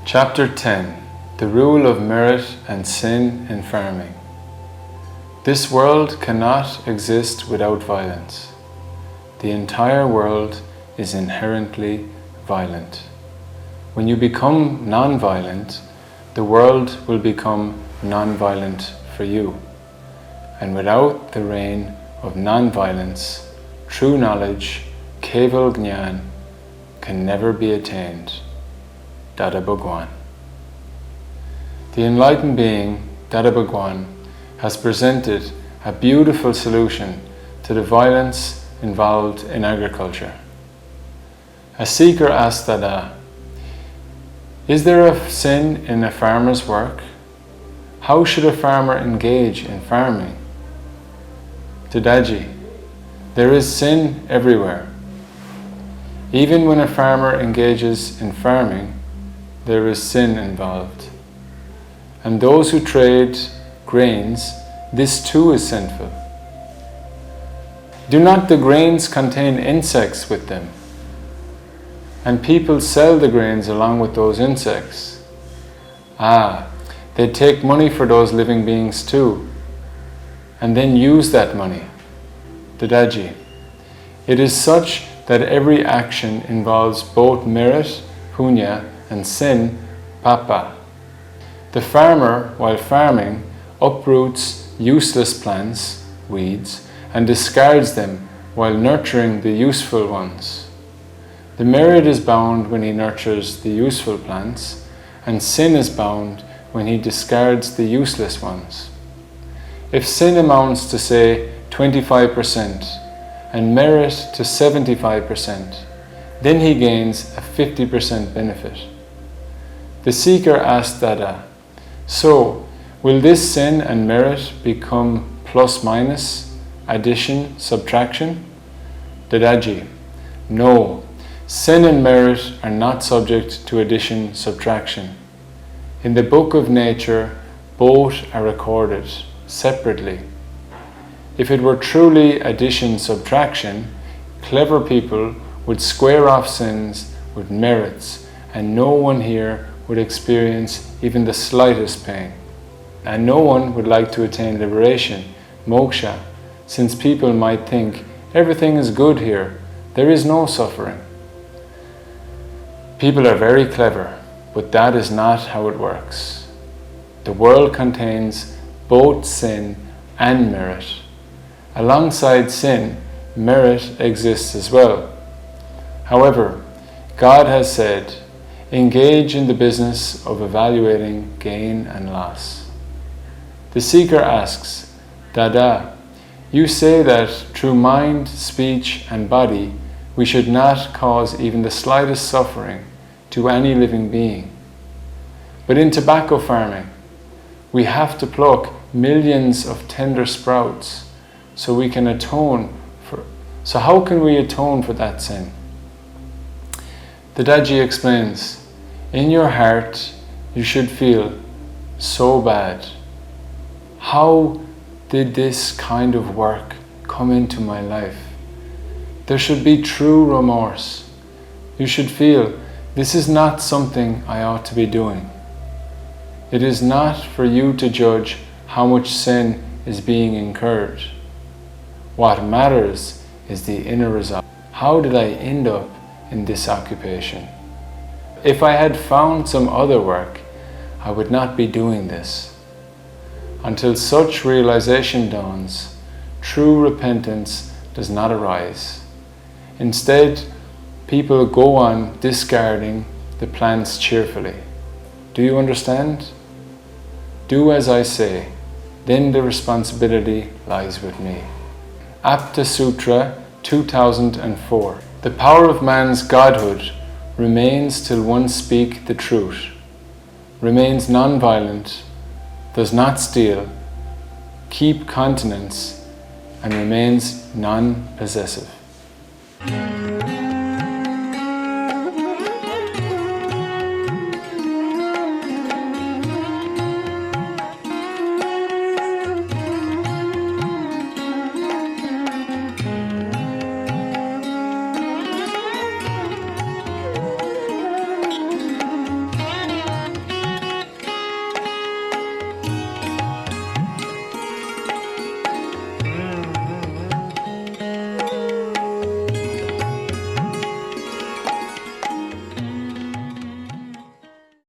Chapter 10. The Rule of Merit and Sin in Farming. This world cannot exist without violence. The entire world is inherently violent. When you become non-violent, the world will become non-violent for you. And without the reign of non-violence, true knowledge, Keval Jnana, can never be attained. Dada Bhagwan. The enlightened being, Dada Bhagwan, has presented a beautiful solution to the violence involved in agriculture. A seeker asked Dada, "Is there a sin in a farmer's work? How should a farmer engage in farming?" Dadaji, there is sin everywhere. Even when a farmer engages in farming, there is sin involved. And those who trade grains, this too is sinful. Do not the grains contain insects with them? And people sell the grains along with those insects. They take money for those living beings too, and then use that money. Dadaji, it is such that every action involves both merit, punya, and sin, papa. The farmer, while farming, uproots useless plants, weeds, and discards them while nurturing the useful ones. The merit is bound when he nurtures the useful plants, and sin is bound when he discards the useless ones. If sin amounts to, say, 25% and merit to 75%, then he gains a 50% benefit. The seeker asked Dada, "So, will this sin and merit become plus minus, addition, subtraction?" Dadaji, no, sin and merit are not subject to addition, subtraction. In the book of nature, both are recorded separately. If it were truly addition, subtraction, clever people would square off sins with merits, and no one here would experience even the slightest pain. And no one would like to attain liberation, moksha, since people might think everything is good here, there is no suffering. People are very clever, but that is not how it works. The world contains both sin and merit. Alongside sin, merit exists as well. However, God has said, engage in the business of evaluating gain and loss. The seeker asks, Dada, you say that through mind, speech and body we should not cause even the slightest suffering to any living being. But in tobacco farming, we have to pluck millions of tender sprouts so we can atone for. So how can we atone for that sin? Dadaji explains, in your heart you should feel so bad. How did this kind of work come into my life? There should be true remorse. You should feel, this is not something I ought to be doing. It is not for you to judge how much sin is being incurred. What matters is the inner result. How did I end up in this occupation? If I had found some other work, I would not be doing this. Until such realization dawns, true repentance does not arise. Instead, people go on discarding the plants cheerfully. Do you understand? Do as I say, then the responsibility lies with me. Apta Sutra 2004. The power of man's godhood remains till one speak the truth, remains non-violent, does not steal, keep continence, and remains non-possessive.